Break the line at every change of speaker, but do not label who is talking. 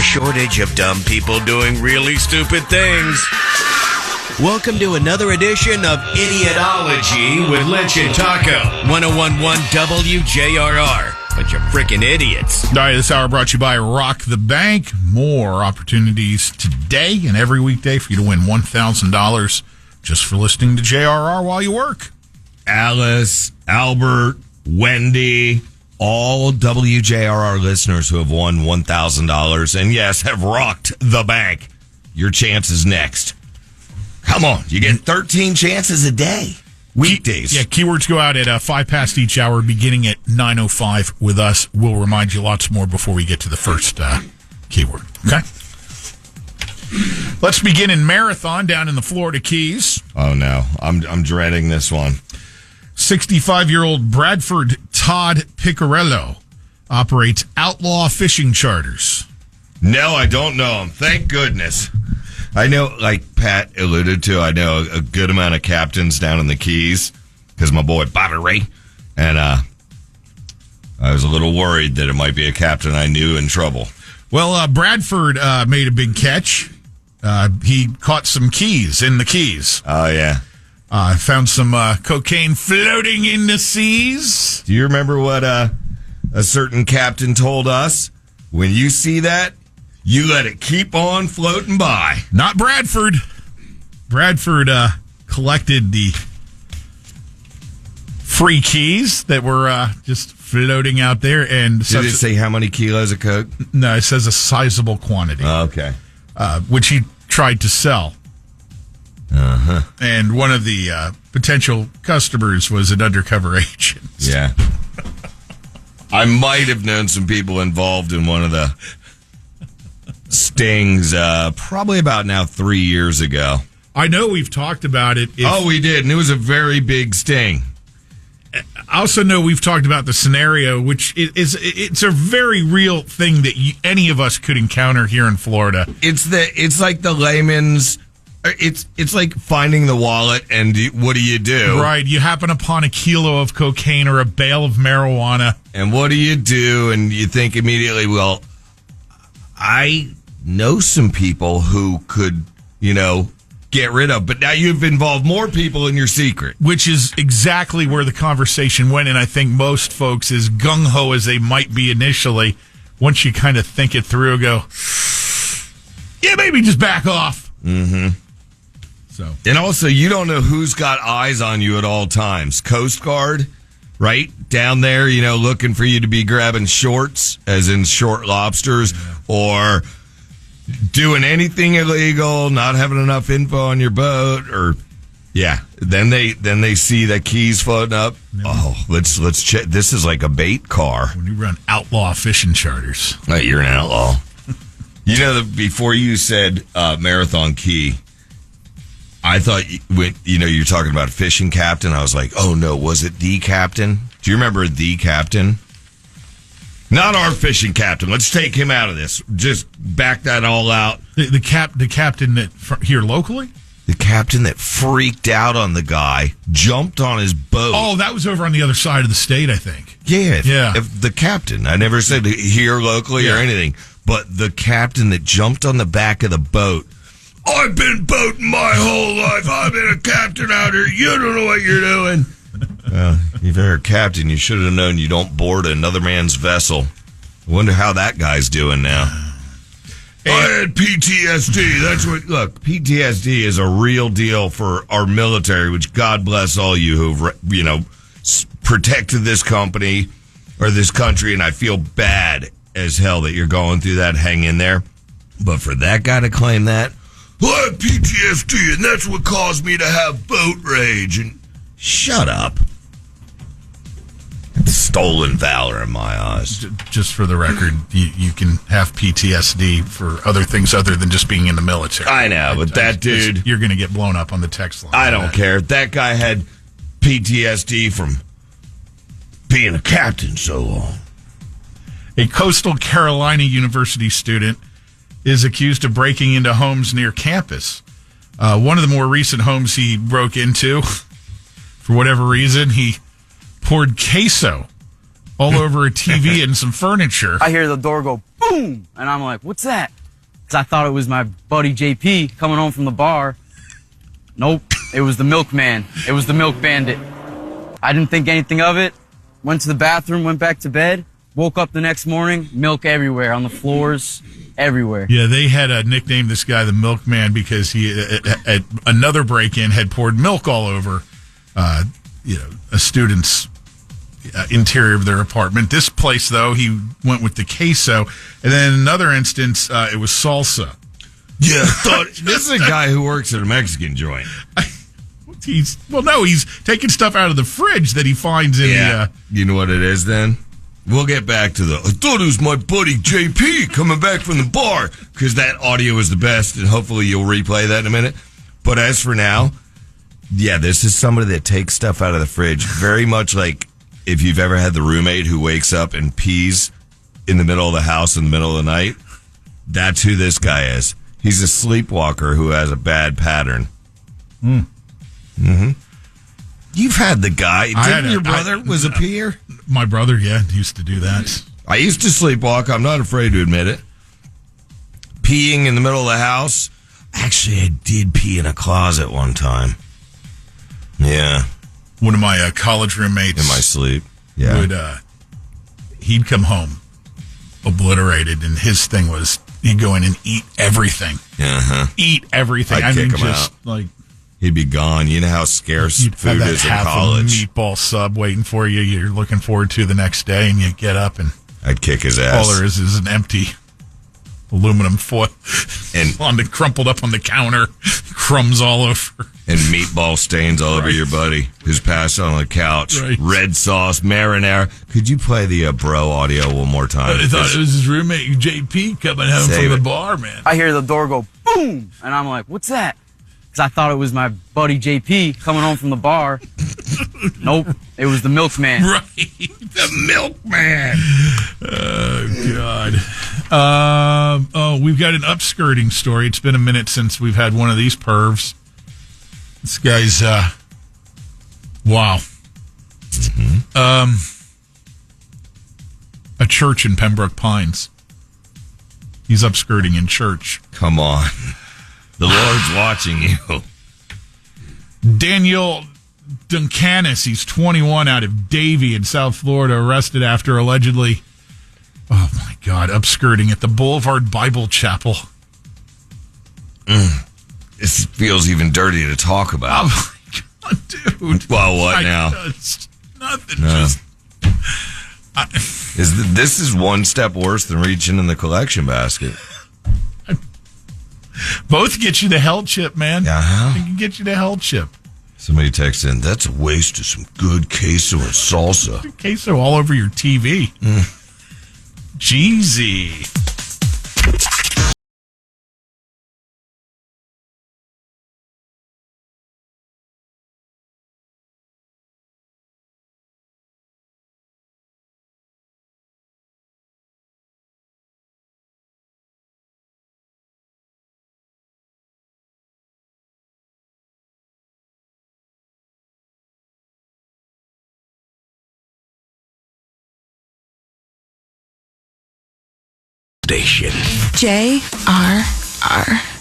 a shortage of dumb people doing really stupid things. Welcome to another edition of Idiotology with Lynch and Taco. 101.1 WJRR. Bunch of frickin' idiots.
All right, this hour brought to you by Rock the Bank. More opportunities today and every weekday for you to win $1,000 just for listening to JRR while you work.
Alice, Albert, Wendy, all WJRR listeners who have won $1,000 and, yes, have rocked the bank. Your chance is next. Come on. You get 13 chances a day. Weekdays.
Yeah, keywords go out at 5 past each hour, beginning at 9:05 with us. We'll remind you lots more before we get to the first keyword. Okay? Let's begin in Marathon down in the Florida Keys.
Oh, no. I'm dreading this one.
65-year-old Bradford Todd Picarello operates outlaw fishing charters.
No, I don't know him. Thank goodness. I know, like Pat alluded to, I know a good amount of captains down in the Keys because my boy Bobby Ray. And I was a little worried that it might be a captain I knew in trouble.
Well, Bradford made a big catch. He caught some keys in the Keys.
Oh, yeah.
Found some cocaine floating in the seas.
Do you remember what a certain captain told us? When you see that, you let it keep on floating by.
Not Bradford. Bradford collected the free keys that were just floating out there. And
did it say how many kilos of coke?
No, it says a sizable quantity.
Okay.
Which he tried to sell.
Uh-huh.
And one of the potential customers was an undercover agent.
Yeah. I might have known some people involved in one of the stings probably about now 3 years ago.
I know we've talked about it.
We did, and it was a very big sting.
I also know we've talked about the scenario, which it's a very real thing that any of us could encounter here in Florida.
It's like the layman's. It's like finding the wallet, and what do?
Right, you happen upon a kilo of cocaine or a bale of marijuana,
and what do? And you think immediately, well, I know some people who could, get rid of, but now you've involved more people in your secret.
Which is exactly where the conversation went, and I think most folks, as gung-ho as they might be initially, once you kind of think it through, go, yeah, maybe just back off.
Mm-hmm.
So.
And also, you don't know who's got eyes on you at all times. Coast Guard, right? Down there, looking for you to be grabbing shorts, as in short lobsters, or doing anything illegal, not having enough info on your boat, or then they see the keys floating up. Oh, let's check. This is like a bait car.
When you run outlaw fishing charters,
you're an outlaw. Before you said Marathon Key, I thought you're talking about a fishing captain. I was like, oh no, was it the captain? Do you remember the captain? Not our fishing captain. Let's take him out of this. Just back that all out.
The captain that here locally?
The captain that freaked out on the guy, jumped on his boat.
Oh, that was over on the other side of the state, I think.
Yeah. If the captain, I never said here locally or anything, but the captain that jumped on the back of the boat. I've been boating my whole life. I've been a captain out here. You don't know what you're doing. Well, if you're a captain, you should have known you don't board another man's vessel. I wonder how that guy's doing now. I had PTSD. That's what. Look, PTSD is a real deal for our military, which God bless all you who've protected this company or this country, and I feel bad as hell that you're going through that. Hang in there. But for that guy to claim that, I have PTSD, and that's what caused me to have boat rage. And shut up. It's stolen valor in my eyes.
Just for the record, you can have PTSD for other things other than just being in the military.
I know, but that dude...
You're going to get blown up on the text line.
I don't care. That guy had PTSD from being a captain so long.
A Coastal Carolina University student is accused of breaking into homes near campus. One of the more recent homes he broke into, for whatever reason, he poured queso all over a TV and some furniture.
I hear the door go boom, and I'm like, what's that? Because I thought it was my buddy JP coming home from the bar. Nope, it was the milkman. It was the milk bandit. I didn't think anything of it. Went to the bathroom, went back to bed, woke up the next morning, milk everywhere, on the floors, everywhere.
Yeah, they had nicknamed this guy the milkman because he, at another break-in, had poured milk all over, a student's interior of their apartment. This place, though, he went with the queso. And then in another instance, it was salsa.
Yeah, this is a guy who works at a Mexican joint.
He's taking stuff out of the fridge that he finds in the...
You know what it is then? We'll get back to I thought it was my buddy JP coming back from the bar, because that audio is the best, and hopefully you'll replay that in a minute. But as for now, yeah, this is somebody that takes stuff out of the fridge, very much like if you've ever had the roommate who wakes up and pees in the middle of the house in the middle of the night. That's who this guy is. He's a sleepwalker who has a bad pattern. Mm-hmm. You've had the guy. Didn't your brother was a peer?
My brother, used to do that.
I used to sleepwalk. I'm not afraid to admit it. Peeing in the middle of the house. Actually, I did pee in a closet one time. Yeah.
One of my college roommates.
In my sleep. Yeah.
He'd come home obliterated, and his thing was he'd go in and eat everything.
Uh-huh.
Eat everything.
I'd kick him out.
Like,
he'd be gone. You know how scarce food is in college.
You'd have that meatball sub waiting for you. You're looking forward to the next day, and you get up and
I'd kick his ass.
All there is an empty aluminum foil and crumpled up on the counter, crumbs all over,
and meatball stains all over your buddy who's passed on the couch.
Right.
Red sauce, marinara. Could you play the bro audio one more time?
I thought it was his roommate JP coming home from the bar, man.
I hear the door go boom, and I'm like, what's that? Because I thought it was my buddy JP coming home from the bar. Nope, it was the milkman.
Right,
the milkman.
Oh, God. We've got an upskirting story. It's been a minute since we've had one of these pervs. This guy's, wow.
Mm-hmm.
A church in Pembroke Pines. He's upskirting in church.
Come on. The Lord's watching you.
Daniel Duncanis, he's 21, out of Davie in South Florida, arrested after allegedly, oh my God, upskirting at the Boulevard Bible Chapel.
This feels even dirty to talk about.
Oh my God, dude.
Well, what now?
It's nothing. No.
This is one step worse than reaching in the collection basket.
Both get you the hell chip, man.
Uh-huh.
They can get you the hell chip.
Somebody texted in, that's a waste of some good queso and salsa.
Queso all over your TV. Jeezy.
Station.
JRR.